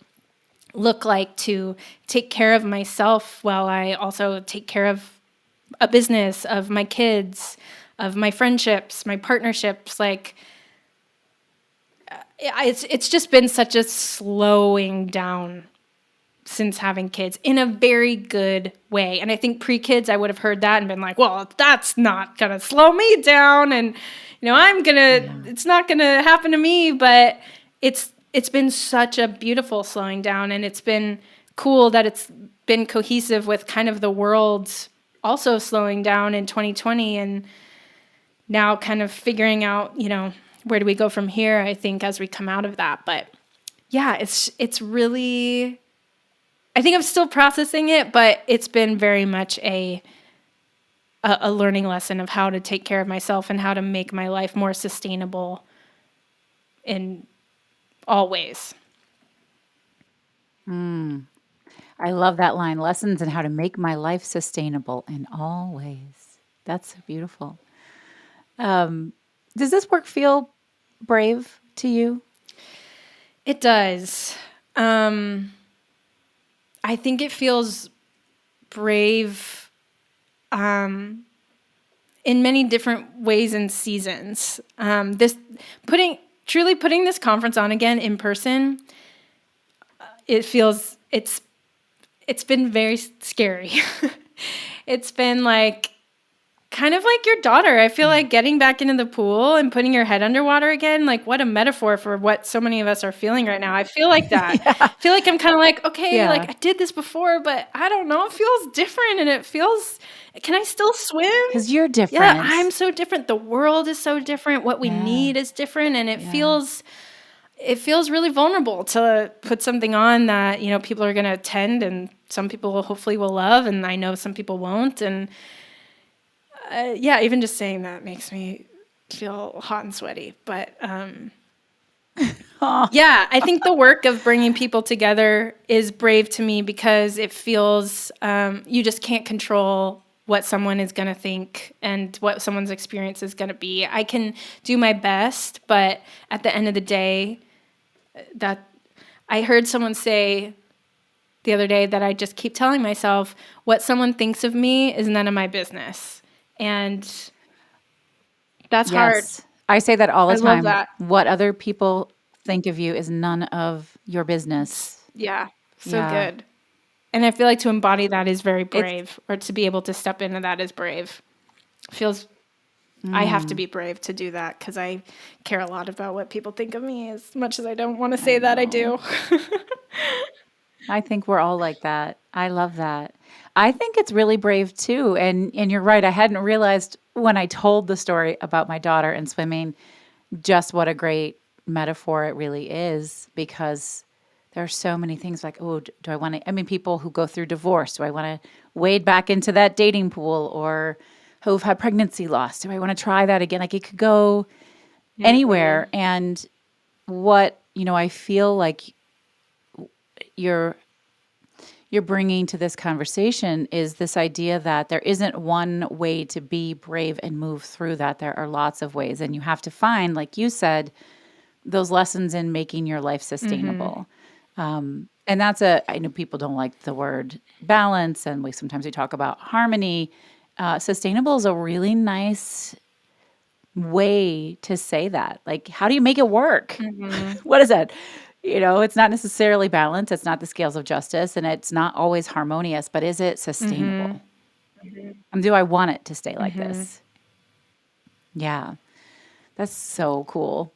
look like to take care of myself while I also take care of a business, of my kids, of my friendships, my partnerships? Like, it's just been such a slowing down since having kids in a very good way. And I think pre-kids, I would have heard that and been like, well, that's not going to slow me down. And, it's not going to happen to me. But it's been such a beautiful slowing down. And it's been cool that it's been cohesive with kind of the world also slowing down in 2020. And now kind of figuring out, where do we go from here, I think, as we come out of that. But yeah, it's really, I think I'm still processing it, but it's been very much a learning lesson of how to take care of myself and how to make my life more sustainable in all ways. I love that line, lessons in how to make my life sustainable in all ways. That's so beautiful. Does this work feel brave to you? It does. I think it feels brave in many different ways and seasons. Truly putting this conference on again in person, it's been very scary. It's been like kind of like your daughter. I feel like getting back into the pool and putting your head underwater again, like what a metaphor for what so many of us are feeling right now. I feel like that. I feel like I'm kind of like, okay, like I did this before, but I don't know. It feels different and can I still swim? Because you're different. Yeah, I'm so different. The world is so different. What we need is different. And it feels really vulnerable to put something on that, people are going to attend and some people hopefully will love. And I know some people won't. And even just saying that makes me feel hot and sweaty. But I think the work of bringing people together is brave to me because it feels you just can't control what someone is going to think and what someone's experience is going to be. I can do my best, but at the end of the day, that I heard someone say the other day that I just keep telling myself what someone thinks of me is none of my business. And that's hard. I say that all the time. Love that. What other people think of you is none of your business. Yeah, so good. And I feel like to embody that is very brave, or to be able to step into that is brave. I have to be brave to do that because I care a lot about what people think of me as much as I don't want to say that I do. I think we're all like that. I love that. I think it's really brave too. And you're right. I hadn't realized when I told the story about my daughter and swimming just what a great metaphor it really is, because there are so many things like, oh, do I want to, people who go through divorce, do I want to wade back into that dating pool, or who've had pregnancy loss, do I want to try that again? Like it could go anywhere. And what, I feel like you're bringing to this conversation is this idea that there isn't one way to be brave and move through that. There are lots of ways, and you have to find, like you said, those lessons in making your life sustainable. And that's I know people don't like the word balance, and sometimes we talk about harmony. Sustainable is a really nice way to say that. Like, how do you make it work? What is that? It's not necessarily balance. It's not the scales of justice, and it's not always harmonious, but is it sustainable? And do I want it to stay like this? Yeah, that's so cool.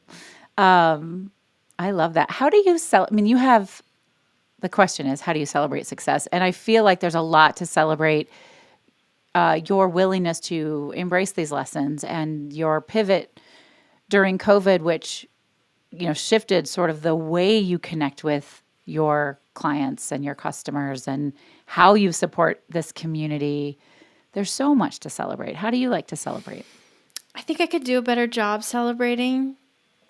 Um, I love that. How do you I mean, the question is, how do you celebrate success? And I feel like there's a lot to celebrate your willingness to embrace these lessons and your pivot during COVID, which shifted sort of the way you connect with your clients and your customers and how you support this community. There's so much to celebrate. How do you like to celebrate? I think I could do a better job celebrating.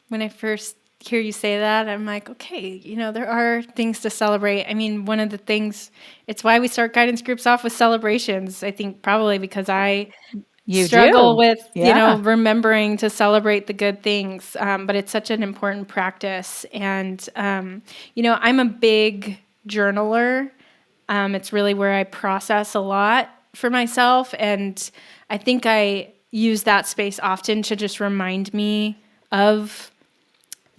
When I first hear you say that, I'm like, okay, there are things to celebrate. I mean, one of the things, it's why we start guidance groups off with celebrations. I think probably because I You struggle do. with, Yeah. remembering to celebrate the good things. But it's such an important practice. And, I'm a big journaler. It's really where I process a lot for myself. And I think I use that space often to just remind me of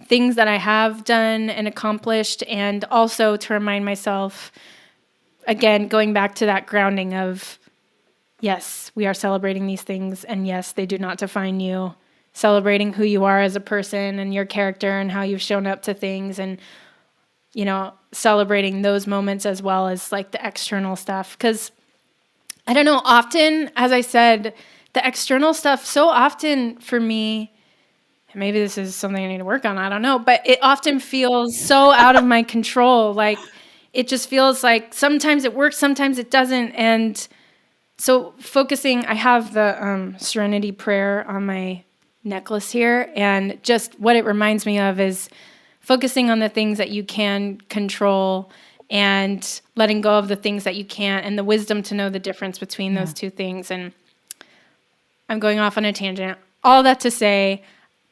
things that I have done and accomplished, and also to remind myself, again, going back to that grounding of, yes, we are celebrating these things, and yes, they do not define you. Celebrating who you are as a person and your character and how you've shown up to things, and celebrating those moments as well as like the external stuff. Because I don't know, often, as I said, the external stuff, so often for me, maybe this is something I need to work on, I don't know, but it often feels so out of my control. Like, it just feels like sometimes it works, sometimes it doesn't. And so focusing, I have the Serenity Prayer on my necklace here, and just what it reminds me of is focusing on the things that you can control and letting go of the things that you can't, and the wisdom to know the difference between those two things. And I'm going off on a tangent. All that to say,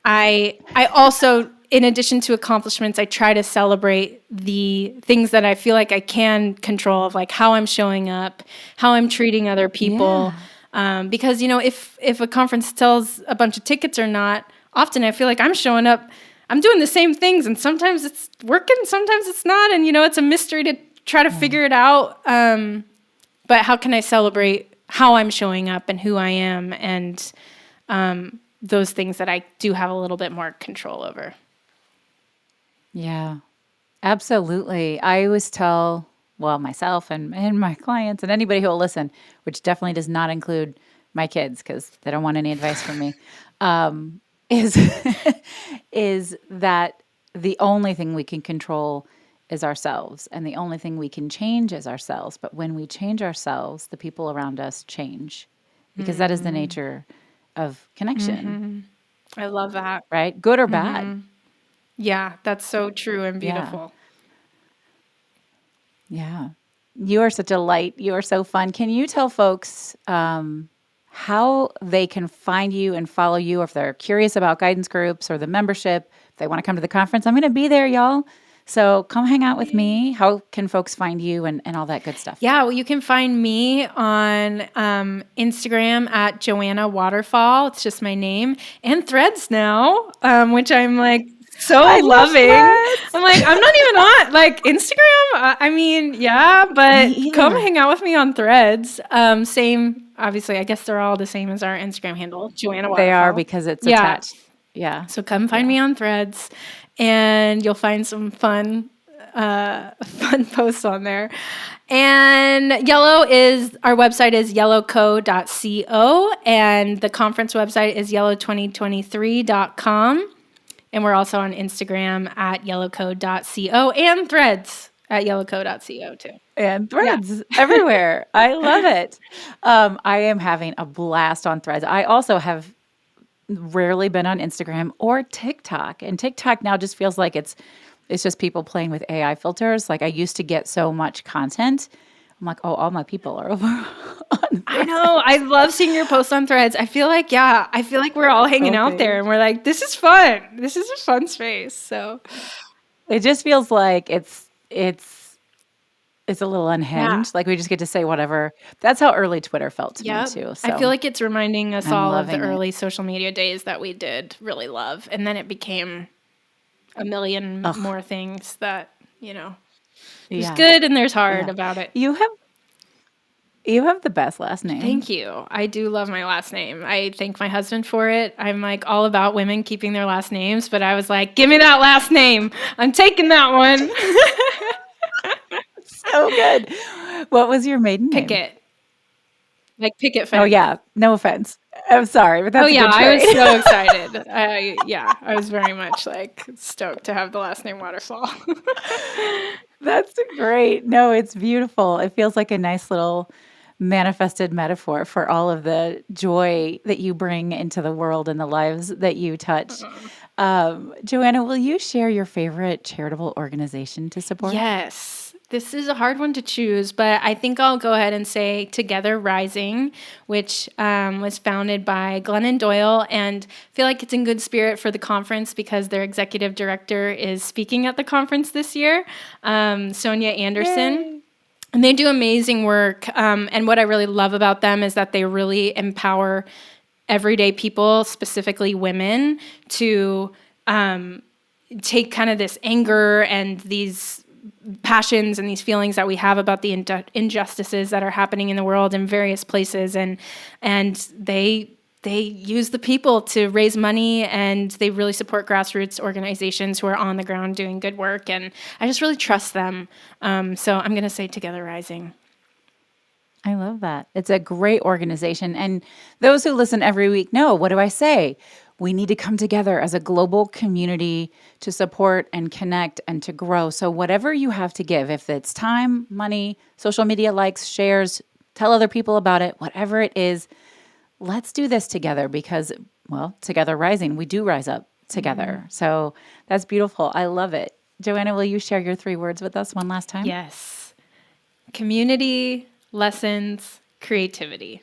I also, in addition to accomplishments, I try to celebrate the things that I feel like I can control, of like how I'm showing up, how I'm treating other people. Because if a conference sells a bunch of tickets or not, often I feel like I'm showing up, I'm doing the same things, and sometimes it's working, sometimes it's not, and it's a mystery to try to figure it out. But how can I celebrate how I'm showing up and who I am, and those things that I do have a little bit more control over. Yeah, absolutely. I always tell, well, myself and my clients and anybody who will listen, which definitely does not include my kids because they don't want any advice from me, is is that the only thing we can control is ourselves, and the only thing we can change is ourselves. But when we change ourselves, the people around us change, because that is the nature of connection, I love that. right? Good or bad. Yeah, that's so true and Yeah. beautiful. Yeah. You are such a light. You are so fun. Can you tell folks how they can find you and follow you, or if they're curious about guidance groups or the membership, if they want to come to the conference? I'm going to be there, y'all. So come hang out with me. How can folks find you and all that good stuff? Yeah, well, you can find me on Instagram at Joanna Waterfall. It's just my name, and Threads now, which I'm like so I love loving. Threads. I'm like, I'm not even on like Instagram. I mean, yeah, Me but come either. hang out with me on Threads. Same, obviously, I guess they're all the same as our Instagram handle, Joanna They are, Waterfall. because it's Yeah. attached. Yeah. So come find Yeah. me on Threads, and you'll find some fun posts on there. And our website is yellowco.co, and the conference website is yellow2023.com. And we're also on Instagram at yellowco.co, and Threads at yellowco.co too. And Threads everywhere. I love it. I am having a blast on Threads. I also have rarely been on Instagram or TikTok, and TikTok now just feels like it's just people playing with AI filters. Like, I used to get so much content. I'm like, oh, all my people are over on Threads. I know. I love seeing your posts on Threads. I feel like we're all hanging out there, and we're like, this is fun. This is a fun space. So It just feels like it's a little yeah. unhinged. Like, we just get to say whatever. That's how early Twitter felt to me Yep. too. I So feel like it's reminding us I'm all of the loving it. early social media days that we did really love. And then it became a million Ugh. more things that, there's Yeah. good and there's hard Yeah. about it. You have You have the best last name. Thank you. I do love my last name. I thank my husband for it. I'm like all about women keeping their last names, but I was like, give me that last name. I'm taking that one. So good. What was your maiden name? Picket. Like picket fence. Oh, yeah. No offense. I'm sorry, but that's a good I was trade. so excited. I was very much like stoked to have the last name Waterfall. That's great. No, it's beautiful. It feels like a nice little manifested metaphor for all of the joy that you bring into the world and the lives that you touch. Joanna, will you share your favorite charitable organization to support? Yes. This is a hard one to choose, but I think I'll go ahead and say Together Rising, which was founded by Glennon Doyle, and I feel like it's in good spirit for the conference because their executive director is speaking at the conference this year, Sonia Anderson. Yay. And they do amazing work. And what I really love about them is that they really empower everyday people, specifically women, to take kind of this anger and these passions and these feelings that we have about the injustices that are happening in the world in various places, and they use the people to raise money, and they really support grassroots organizations who are on the ground doing good work, and I just really trust them. So I'm going to say Together Rising. I love that. It's a great organization. And those who listen every week know, what do I say? We need to come together as a global community to support and connect and to grow. So whatever you have to give, if it's time, money, social media likes, shares, tell other people about it, whatever it is, let's do this together because, well, Together Rising, we do rise up together. Mm-hmm. So that's beautiful. I love it. Joanna, will you share your 3 words with us one last time? Yes. Community, lessons, creativity.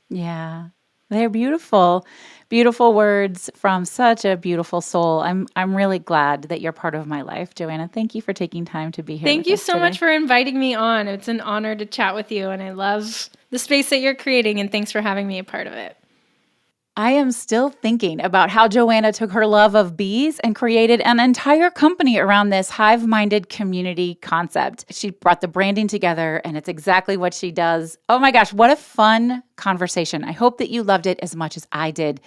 Yeah. They're beautiful, beautiful words from such a beautiful soul. I'm really glad that you're part of my life, Joanna. Thank you for taking time to be here. Thank you so today. much for inviting me on. It's an honor to chat with you, and I love the space that you're creating, and thanks for having me a part of it. I am still thinking about how Joanna took her love of bees and created an entire company around this hive-minded community concept. She brought the branding together, and it's exactly what she does. Oh my gosh, what a fun conversation. I hope that you loved it as much as I did.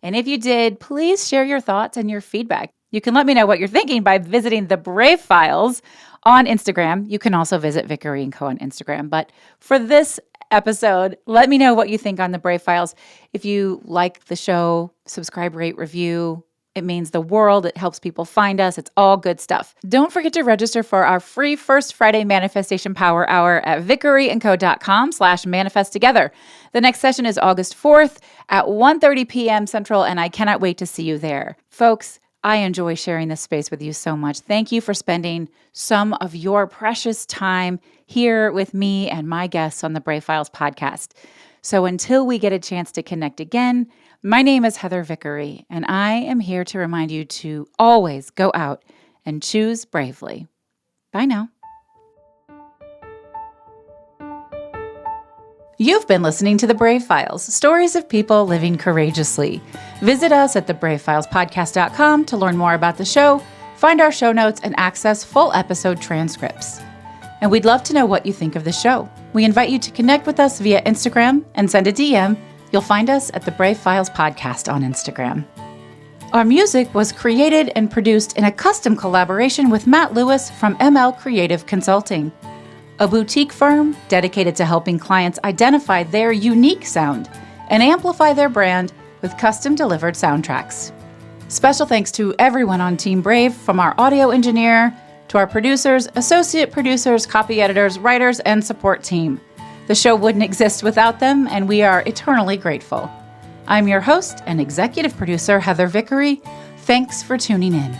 And if you did, please share your thoughts and your feedback. You can let me know what you're thinking by visiting the Brave Files on Instagram. You can also visit Vickery & Co. on Instagram. But for this episode, let me know what you think on the Brave Files. If you like the show, subscribe, rate, review. It means the world. It helps people find us. It's all good stuff. Don't forget to register for our free First Friday Manifestation Power Hour at vickeryandco.com/manifest together. The next session is August 4th at 1:30 p.m. Central, and I cannot wait to see you there. Folks, I enjoy sharing this space with you so much. Thank you for spending some of your precious time here with me and my guests on the Brave Files podcast. So until we get a chance to connect again, my name is Heather Vickery, and I am here to remind you to always go out and choose bravely. Bye now. You've been listening to The Brave Files, stories of people living courageously. Visit us at thebravefilespodcast.com to learn more about the show, find our show notes, and access full episode transcripts. And we'd love to know what you think of the show. We invite you to connect with us via Instagram and send a DM. You'll find us at The Brave Files Podcast on Instagram. Our music was created and produced in a custom collaboration with Matt Lewis from ML Creative Consulting, a boutique firm dedicated to helping clients identify their unique sound and amplify their brand with custom-delivered soundtracks. Special thanks to everyone on Team Brave, from our audio engineer to our producers, associate producers, copy editors, writers, and support team. The show wouldn't exist without them, and we are eternally grateful. I'm your host and executive producer, Heather Vickery. Thanks for tuning in.